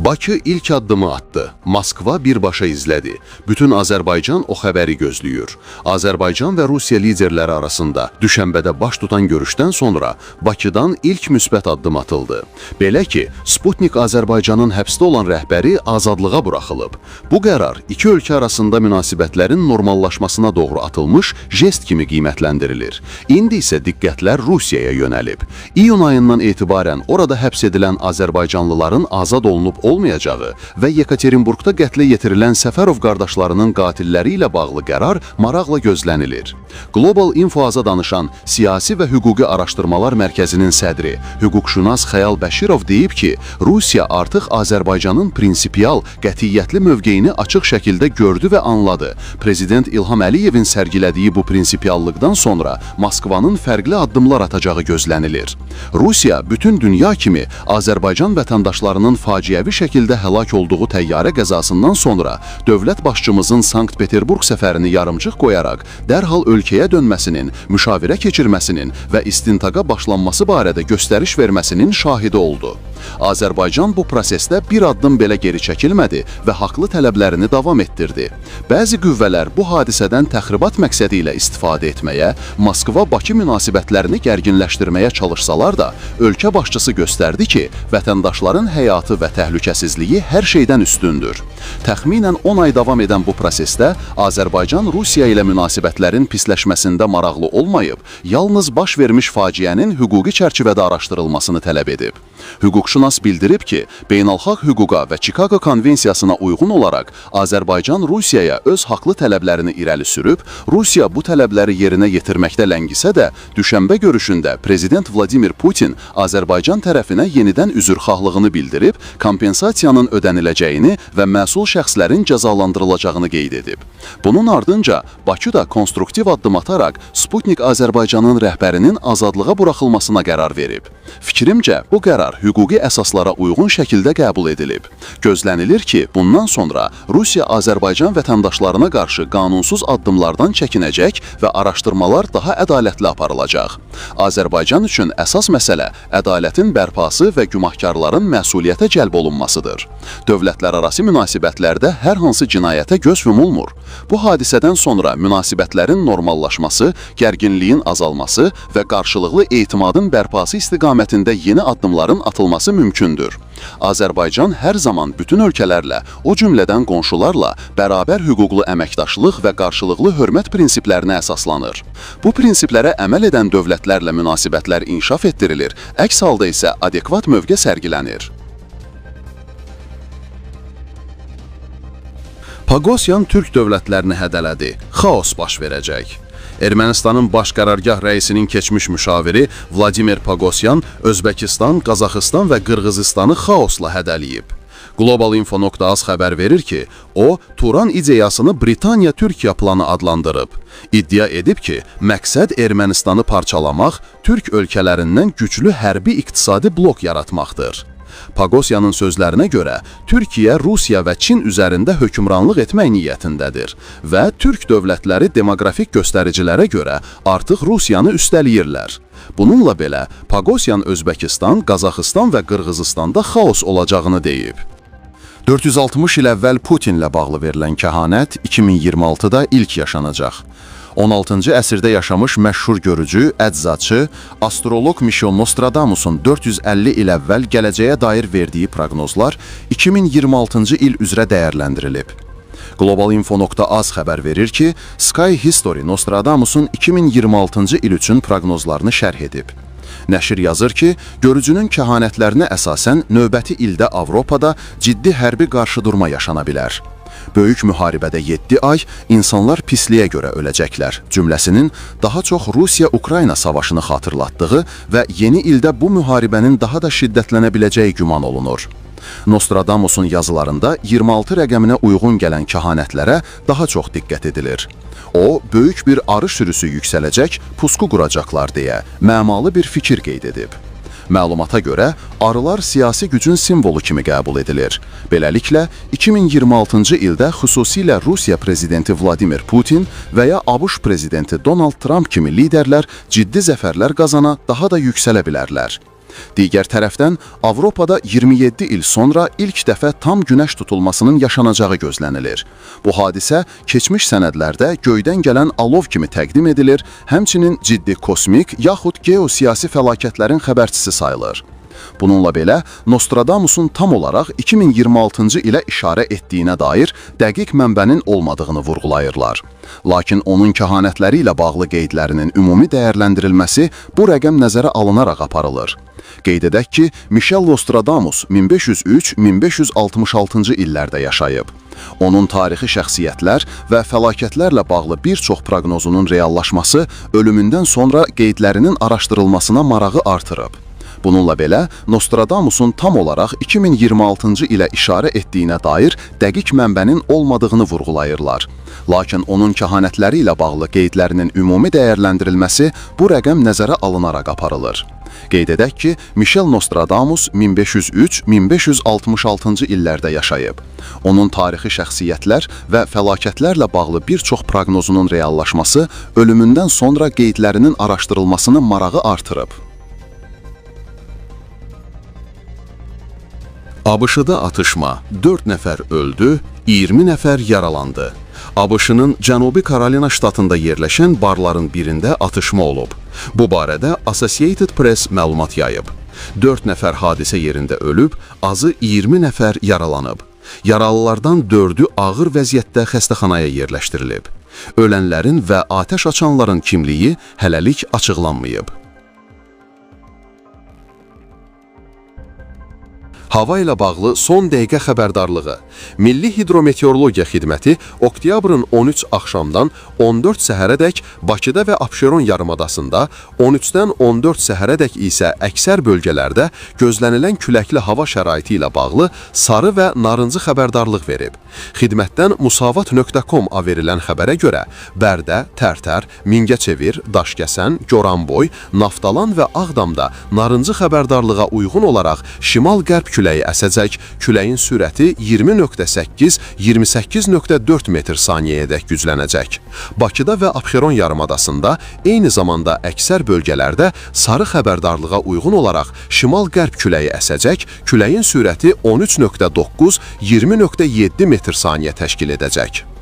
Bakı ilk addımı attı. Moskva birbaşa izlədi. Bütün Azərbaycan o xəbəri gözləyir. Azərbaycan və Rusiya liderləri arasında düşənbədə baş tutan görüşdən sonra Bakıdan ilk müsbət addım atıldı. Belə ki, Sputnik Azərbaycanın həbsdə olan rəhbəri azadlığa buraxılıb. Bu qərar iki ölkə arasında münasibətlərin normallaşmasına doğru atılmış jest kimi qiymətləndirilir. İndi isə diqqətlər Rusiyaya yönəlib. İyun ayından etibarən orada həbs edilən Azərbaycanlıların azad olunub olmayacağı və Yekaterinburqda qətlə yetirilən Səfərov qardaşlarının qatilləri ilə bağlı qərar maraqla gözlənilir. Global Info-Aza danışan Siyasi və Hüquqi Araşdırmalar Mərkəzinin sədri, hüquqşünas Xəyal Bəşirov deyib ki, Rusiya artıq Azərbaycanın prinsipial, qətiyyətli mövqeyini açıq şəkildə gördü və anladı. Prezident İlham Əliyevin sərgilədiyi bu prinsipiallıqdan sonra Moskvanın fərqli addımlar atacağı gözlənilir. Rusiya bütün dünya kimi Azərbaycan vətəndaşlarının faciəvi şəkildə həlak olduğu təyyarə qəzasından sonra dövlət başçımızın Sankt-Peterburq səfərini yarımçıq qoyaraq dərhal ölkəyə dönməsinin, müşavirə keçirməsinin və istintaqa başlanması barədə göstəriş verməsinin şahidi oldu. Azərbaycan bu prosesdə bir addım belə geri çəkilmədi və haqlı tələblərini davam etdirdi. Bəzi qüvvələr bu hadisədən təxribat məqsədi ilə istifadə etməyə, Moskva-Bakı münasibətlərini gərginləşdirməyə çalışsalar da, ölkə başçısı göstərdi ki, vətəndaşların həyatı və təhlükəsizliyi hər şeydən üstündür. Təxminən 10 ay davam edən bu prosesdə Azərbaycan Rusiya ilə münasibətlərin pisləşməsində maraqlı olmayıb, yalnız baş vermiş faciənin hüquqi çərçivədə araşdırılmasını tələb edib. Hüquqşünas bildirib ki, beynəlxalq hüquqa və Çikaqo konvensiyasına uyğun olaraq Azərbaycan Rusiyaya öz haqlı tələblərini irəli sürüb, Rusiya bu tələbləri yerinə yetirməkdə ləngisə də, düşənbə görüşündə Prezident Vladimir Putin Azərbaycan tərəfinə yenidən üzrxahlığını bildirib, kompensasiyanın ödəniləcəyini və məsul şəxslərin cəzalandırılacağını qeyd edib. Bunun ardınca Bakı da konstruktiv addım ataraq Sputnik Azərbaycanın rəhbərinin azadlığa buraxılmasına qərar verib. Fikrimcə, bu qərar hüquqi əsaslara uyğun şəkildə qəbul edilib. Gözlənilir ki, bundan sonra Rusiya Azərbaycan vətəndaşlarına qarşı qanunsuz addımlardan çəkinəcək və araşdırmalar daha ədalətli aparılacaq. Azərbaycan üçün əsas məsələ ədalətin bərpası və günahkarların məsuliyyətə cəlb olunmasıdır. Dövlətlərarası münasibətlərdə hər hansı cinayətə göz yumulmur. Bu hadisədən sonra münasibətlərin normallaşması, gərginliyin azalması və qarşılıqlı etimadın bərpası istiqamətində yeni addımların atılması mümkündür. Azərbaycan hər zaman bütün ölkələrlə, o cümlədən qonşularla bərabər hüquqlu əməkdaşlıq və qarşılıqlı hörmət prinsiplərinə əsaslanır. Bu prinsiplərə əməl edən dövlətlərlə münasibətlər inkişaf etdirilir, əks halda isə adekvat mövqe sərgilənir. Pagosyan türk dövlətlərini hədələdi, xaos baş verəcək. Ermənistanın baş qərargah rəisinin keçmiş müşaviri Vladimir Pagosyan Özbəkistan, Qazaxıstan və Qırğızıstanı xaosla hədəliyib. Global Info.az xəbər verir ki, o, Turan ideyasını Britaniya-Türkiya planı adlandırıb. İddia edib ki, məqsəd Ermənistanı parçalamaq, Türk ölkələrindən güclü hərbi-iqtisadi blok yaratmaqdır. Pagosyanın sözlərinə görə, Türkiyə, Rusiya və Çin üzərində hökmranlıq etmək niyyətindədir və Türk dövlətləri demoqrafik göstəricilərə görə artıq Rusiyanı üstələyirlər. Bununla belə, Pagosyan Özbəkistan, Qazaxıstan və Qırğızıstanda xaos olacağını deyib. 460 il əvvəl Putinlə bağlı verilən kəhanət 2026-da ilk yaşanacaq. 16-cı əsrdə yaşamış məşhur görücü, əczaçı, astroloq Mişo Nostradamusun 450 il əvvəl gələcəyə dair verdiyi proqnozlar 2026-cı il üzrə dəyərləndirilib. Global Info.az xəbər verir ki, Sky History Nostradamusun 2026-cı il üçün proqnozlarını şərh edib. Nəşr yazır ki, görücünün kəhanətlərinə əsasən növbəti ildə Avropada ciddi hərbi qarşıdurma yaşana bilər. Böyük müharibədə 7 ay insanlar pisliyə görə öləcəklər cümləsinin daha çox Rusiya-Ukrayna savaşını xatırlatdığı və yeni ildə bu müharibənin daha da şiddətlənə biləcəyi güman olunur. Nostradamusun yazılarında 26 rəqəminə uyğun gələn kəhanətlərə daha çox diqqət edilir. O, böyük bir arı sürüsü yüksələcək, pusqu quracaqlar deyə məmalı bir fikir qeyd edib. Məlumata görə, arılar siyasi gücün simvolu kimi qəbul edilir. Beləliklə, 2026-cı ildə xüsusilə Rusiya prezidenti Vladimir Putin və ya ABŞ prezidenti Donald Trump kimi liderlər ciddi zəfərlər qazana daha da yüksələ bilərlər. Digər tərəfdən, Avropada 27 il sonra ilk dəfə tam günəş tutulmasının yaşanacağı gözlənilir. Bu hadisə keçmiş sənədlərdə göydən gələn alov kimi təqdim edilir, həmçinin ciddi kosmik yaxud geosiyasi fəlakətlərin xəbərçisi sayılır. Bununla belə, Nostradamusun tam olaraq 2026-cı ilə işarə etdiyinə dair dəqiq mənbənin olmadığını vurğulayırlar. Lakin onun kəhanətləri ilə bağlı qeydlərinin ümumi dəyərləndirilməsi bu rəqəm nəzərə alınaraq aparılır. Qeyd edək ki, Michel Nostradamus 1503-1566-cı illərdə yaşayıb. Onun tarixi şəxsiyyətlər və fəlakətlərlə bağlı bir çox proqnozunun reallaşması ölümündən sonra qeydlərinin araşdırılmasına marağı artırıb. Bununla belə, Nostradamusun tam olaraq 2026-cı ilə işarə etdiyinə dair dəqiq mənbənin olmadığını vurğulayırlar. Lakin onun kəhanətləri ilə bağlı qeydlərinin ümumi dəyərləndirilməsi bu rəqəm nəzərə alınaraq aparılır. Qeyd edək ki, Michel Nostradamus 1503-1566-cı illərdə yaşayıb. Onun tarixi şəxsiyyətlər və fəlakətlərlə bağlı bir çox proqnozunun reallaşması ölümündən sonra qeydlərinin araşdırılmasını marağı artırıb. ABŞ-da atışma, 4 nəfər öldü, 20 nəfər yaralandı. ABŞ-nın Cənubi Karolina ştatında yerləşən barların birində atışma olub. Bu barədə Associated Press məlumat yayıb. 4 nəfər hadisə yerində ölüb, azı 20 nəfər yaralanıb. Yaralılardan 4-ü ağır vəziyyətdə xəstəxanaya yerləşdirilib. Ölənlərin və atəş açanların kimliyi hələlik açıqlanmayıb. Hava ilə bağlı son dəqiqə xəbərdarlığı. Milli Hidrometeorologiya Xidməti oktyabrın 13 axşamdan 14 səhərədək Bakıda və Abşeron yarımadasında, 13-dən 14 səhərədək isə əksər bölgələrdə gözlənilən küləkli hava şəraiti ilə bağlı sarı və narıncı xəbərdarlıq verib. Xidmətdən musavat.com verilən xəbərə görə Bərdə, Tərtər, Mingəçevir, Daşkəsən, Goranboy, Naftalan və Ağdamda narıncı xəbərdarlığa uyğun olaraq şimal-qərb küləyi əsəcək, küləyin sürəti 20.8-28.4 metr saniyəyədək güclənəcək. Bakıda və Abşeron yarımadasında eyni zamanda əksər bölgələrdə sarı xəbərdarlığa uyğun olaraq şimal-qərb küləyi əsəcək, küləyin sürəti 13.9-20.7 metr saniyə təşkil edəcək.